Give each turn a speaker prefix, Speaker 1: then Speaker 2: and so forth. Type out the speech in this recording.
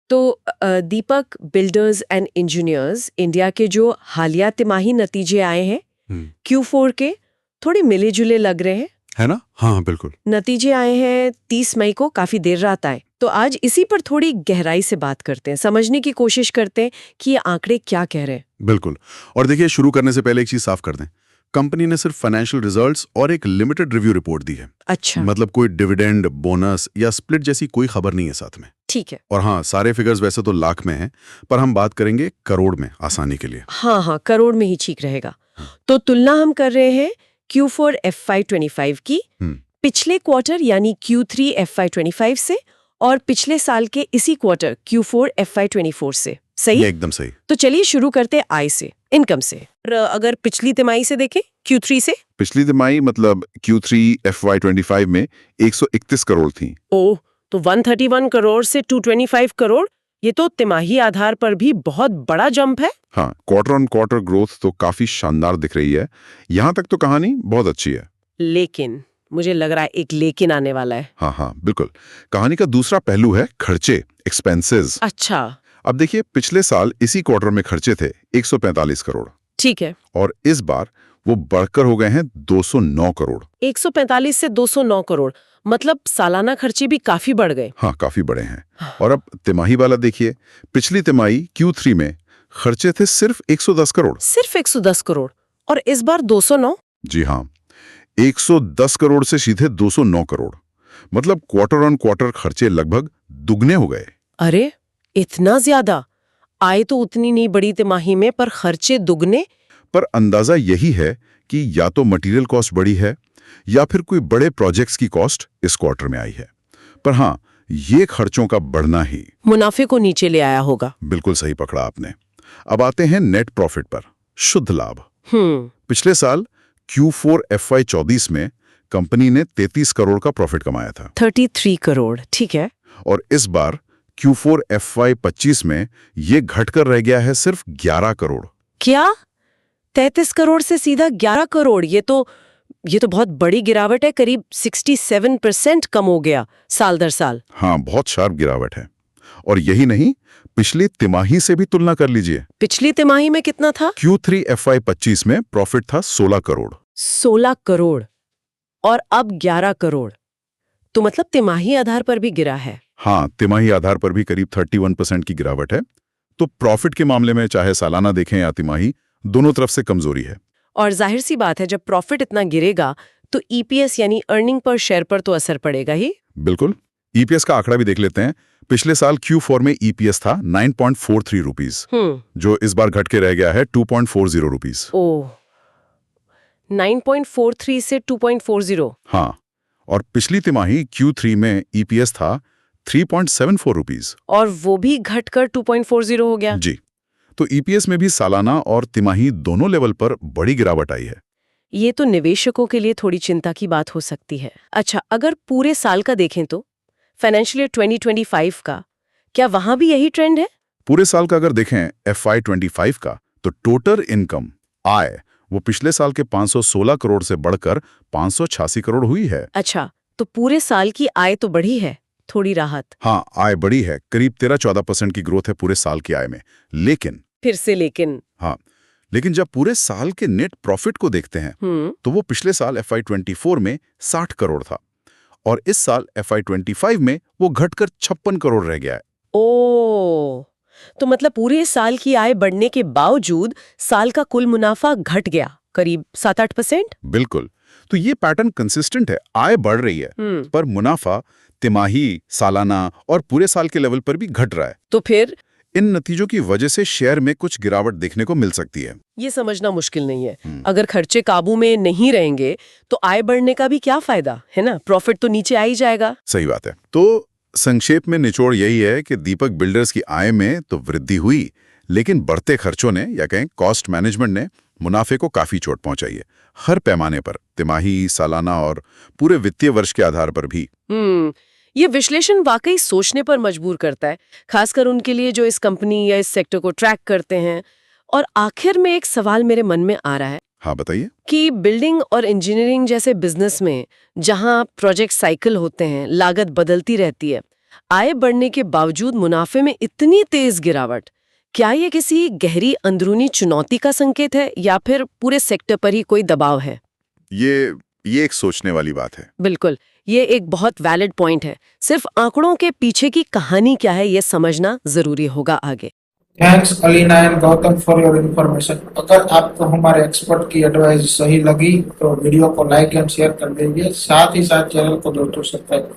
Speaker 1: तो दीपक, builders and engineers India के जो हालिया तिमाही नतीजे आए हैं Q4 के, थोड़े मिले जुले लग रहे हैं,
Speaker 2: है ना? हाँ बिल्कुल।
Speaker 1: नतीजे आए हैं 30 मई को, काफी देर रात आए। तो आज इसी पर थोड़ी गहराई से बात करते हैं, समझने की कोशिश करते हैं कि ये आंकड़े क्या कह रहे हैं।
Speaker 2: बिल्कुल। और देखिए, शुरू करने से पहले एक चीज साफ कर दें, कंपनी ने सिर्फ फाइनेंशियल रिजल्ट्स और एक लिमिटेड रिव्यू रिपोर्ट दी है।
Speaker 1: अच्छा,
Speaker 2: मतलब कोई डिविडेंड, बोनस या स्प्लिट जैसी कोई खबर नहीं है साथ में।
Speaker 1: ठीक है।
Speaker 2: और हाँ, सारे फिगर्स वैसे तो लाख में हैं, पर हम बात करेंगे करोड़ में आसानी के लिए।
Speaker 1: हाँ, करोड़ में ही ठीक रहेगा। तो तुलना हम कर रहे हैं Q4 FY25 की पिछले क्वार्टर यानी Q3 FY25 से और पिछले साल के इसी क्वार्टर Q4 FY24 से। सही?
Speaker 2: ये एकदम सही।
Speaker 1: तो चलिए शुरू करते हैं आय से, इनकम से। अगर पिछली तिमाही से देखें, Q3 से,
Speaker 2: पिछली तिमाही मतलब Q3 FY25 में 131 करोड़ थी।
Speaker 1: ओह, तो 131 करोड़ से 225 करोड़, ये तो तिमाही आधार पर भी बहुत बड़ा जंप है।
Speaker 2: हाँ, क्वार्टर ऑन क्वार्टर ग्रोथ तो काफी शानदार दिख रही है। यहाँ तक तो कहानी बहुत अच्छी है।
Speaker 1: लेकिन मुझे लग रहा है एक लेकिन आने वाला है।
Speaker 2: हाँ बिल्कुल। कहानी का दूसरा पहलू है खर्चे, एक्सपेंसेस।
Speaker 1: अच्छा,
Speaker 2: अब देखिए, पिछले साल इसी क्वार्टर में खर्चे थे 145 करोड़,
Speaker 1: ठीक है।
Speaker 2: और इस बार वो बढ़कर हो गए हैं 209 करोड़।
Speaker 1: 145 से 209 करोड़, मतलब सालाना खर्चे भी काफी बढ़ गए।
Speaker 2: हाँ, काफी बड़े हैं। और अब तिमाही वाला देखिए, पिछली तिमाही Q3 में खर्चे थे सिर्फ 110 करोड़।
Speaker 1: सिर्फ 110 करोड़, और इस बार 209।
Speaker 2: जी हाँ, 110 करोड़ से सीधे 209 करोड़, मतलब क्वार्टर ऑन क्वार्टर खर्चे लगभग दुगने हो गए।
Speaker 1: अरे, इतना ज्यादा! आय तो उतनी नहीं बड़ी तिमाही में, पर खर्चे दुगने।
Speaker 2: पर अंदाजा यही है कि या तो मटेरियल कॉस्ट बढ़ी है या फिर कोई बड़े प्रोजेक्ट्स की कॉस्ट इस क्वार्टर में आई है। पर हाँ, ये खर्चों का बढ़ना ही
Speaker 1: मुनाफे को नीचे ले आया होगा।
Speaker 2: बिल्कुल सही पकड़ा आपने। अब आते हैं नेट प्रॉफिट पर, शुद्ध लाभ। पिछले साल Q4 FY24 में कंपनी ने 33 करोड़ का प्रॉफिट कमाया था।
Speaker 1: 33 करोड़, ठीक है।
Speaker 2: और इस बार Q4 FY25 में ये घटकर रह गया है सिर्फ 11 करोड़।
Speaker 1: क्या? 33 करोड़ से सीधा 11 करोड़? ये तो बहुत बड़ी गिरावट है, करीब 67% कम हो गया साल दर साल।
Speaker 2: हाँ, बहुत शार्प गिरावट है। और यही नहीं, पिछली तिमाही से भी तुलना कर लीजिए।
Speaker 1: पिछली तिमाही में कितना था?
Speaker 2: Q3 FY25 में प्रॉफिट था 16 करोड़।
Speaker 1: 16 करोड़ और अब 11 करोड़, तो मतलब तिमाही आधार पर भी गिरा है।
Speaker 2: हाँ, तिमाही आधार पर भी करीब 31% की गिरावट है। तो प्रॉफिट के मामले में चाहे सालाना देखें या तिमाही, दोनों तरफ से कमजोरी है।
Speaker 1: और जाहिर सी बात है, जब प्रॉफिट इतना गिरेगा तो EPS यानी अर्निंग पर शेयर पर तो असर पड़ेगा ही।
Speaker 2: बिल्कुल। EPS का आंकड़ा भी देख लेते हैं। पिछले साल Q4 में EPS था 9.43 रुपीस, जो इस बार घट के रह गया है 2.40 रुपीस।
Speaker 1: ओह, 9.43 से 2.40।
Speaker 2: हाँ, और पिछली तिमाही Q3 में EPS था 3.74 रुपीस,
Speaker 1: और वो भी घटकर 2.40 हो गया।
Speaker 2: जी। तो EPS में भी सालाना और तिमाही दोनों लेवल पर बड़ी गिरावट आई है।
Speaker 1: ये तो निवेशकों के लिए थोड़ी चिंता की बात हो सकती है। अच्छा, अगर पूरे साल का देखें तो फाइनेंशियल ईयर 2025 का, क्या वहां भी यही ट्रेंड है?
Speaker 2: पूरे साल का अगर देखें FY25 का, तो टोटल इनकम, आय, वो पिछले साल के 516 करोड़ से बढ़कर 586 करोड़ हुई है।
Speaker 1: अच्छा, तो पूरे साल की आय तो बढ़ी है, थोड़ी राहत।
Speaker 2: हाँ, आय बढ़ी है, करीब 13-14% की ग्रोथ है पूरे साल की आय में। लेकिन
Speaker 1: फिर से लेकिन?
Speaker 2: हाँ, लेकिन जब पूरे साल के नेट प्रॉफिट को देखते हैं तो वो पिछले साल FY24 में 60 करोड़ था, और इस साल FY25 में वो घटकर 56 करोड़ रह गया है।
Speaker 1: ओह, तो मतलब पूरे साल की आय बढ़ने के बावजूद साल का कुल मुनाफा घट गया करीब 7-8%।
Speaker 2: बिल्कुल। तो ये पैटर्न कंसिस्टेंट है, आय बढ़ रही है पर मुनाफा तिमाही, सालाना और पूरे साल के लेवल पर भी घट रहा है।
Speaker 1: तो फिर
Speaker 2: इन नतीजों की वजह से शेयर में कुछ गिरावट देखने को मिल सकती है।
Speaker 1: ये समझना मुश्किल नहीं है। अगर खर्चे काबू में नहीं रहेंगे तो आय बढ़ने का भी क्या फायदा है ना, प्रॉफिट तो नीचे आ ही जाएगा।
Speaker 2: सही बात है। तो संक्षेप में निचोड़ यही है कि दीपक बिल्डर्स की आय में तो वृद्धि हुई, लेकिन बढ़ते खर्चों ने या कहें कॉस्ट मैनेजमेंट ने मुनाफे को काफी चोट पहुंचाई है, हर पैमाने पर, तिमाही, सालाना और पूरे वित्तीय वर्ष के आधार पर भी।
Speaker 1: ये विश्लेषण वाकई सोचने पर मजबूर करता है, खासकर उनके लिए जो इस कंपनी या इस सेक्टर को ट्रैक करते हैं। और आखिर में एक सवाल मेरे मन में आ रहा है।
Speaker 2: हाँ, बताइए।
Speaker 1: कि बिल्डिंग और इंजीनियरिंग जैसे बिजनेस में, जहां प्रोजेक्ट साइकिल होते हैं, लागत बदलती रहती है, आय बढ़ने के बावजूद मुनाफे में इतनी तेज गिरावट, क्या ये किसी गहरी अंदरूनी चुनौती का संकेत है या फिर पूरे सेक्टर पर ही कोई दबाव है?
Speaker 2: ये एक सोचने वाली बात है।
Speaker 1: बिल्कुल, ये एक बहुत वैलिड पॉइंट है। सिर्फ आंकड़ों के पीछे की कहानी क्या है, ये समझना जरूरी होगा आगे।
Speaker 3: Thanks Alina and Gautam for your information. अगर आपको हमारे एक्सपर्ट की एडवाइस सही लगी तो वीडियो को लाइक एंड शेयर कर दीजिए, साथ ही साथ चैनल को दोस्तों सब्सक्राइब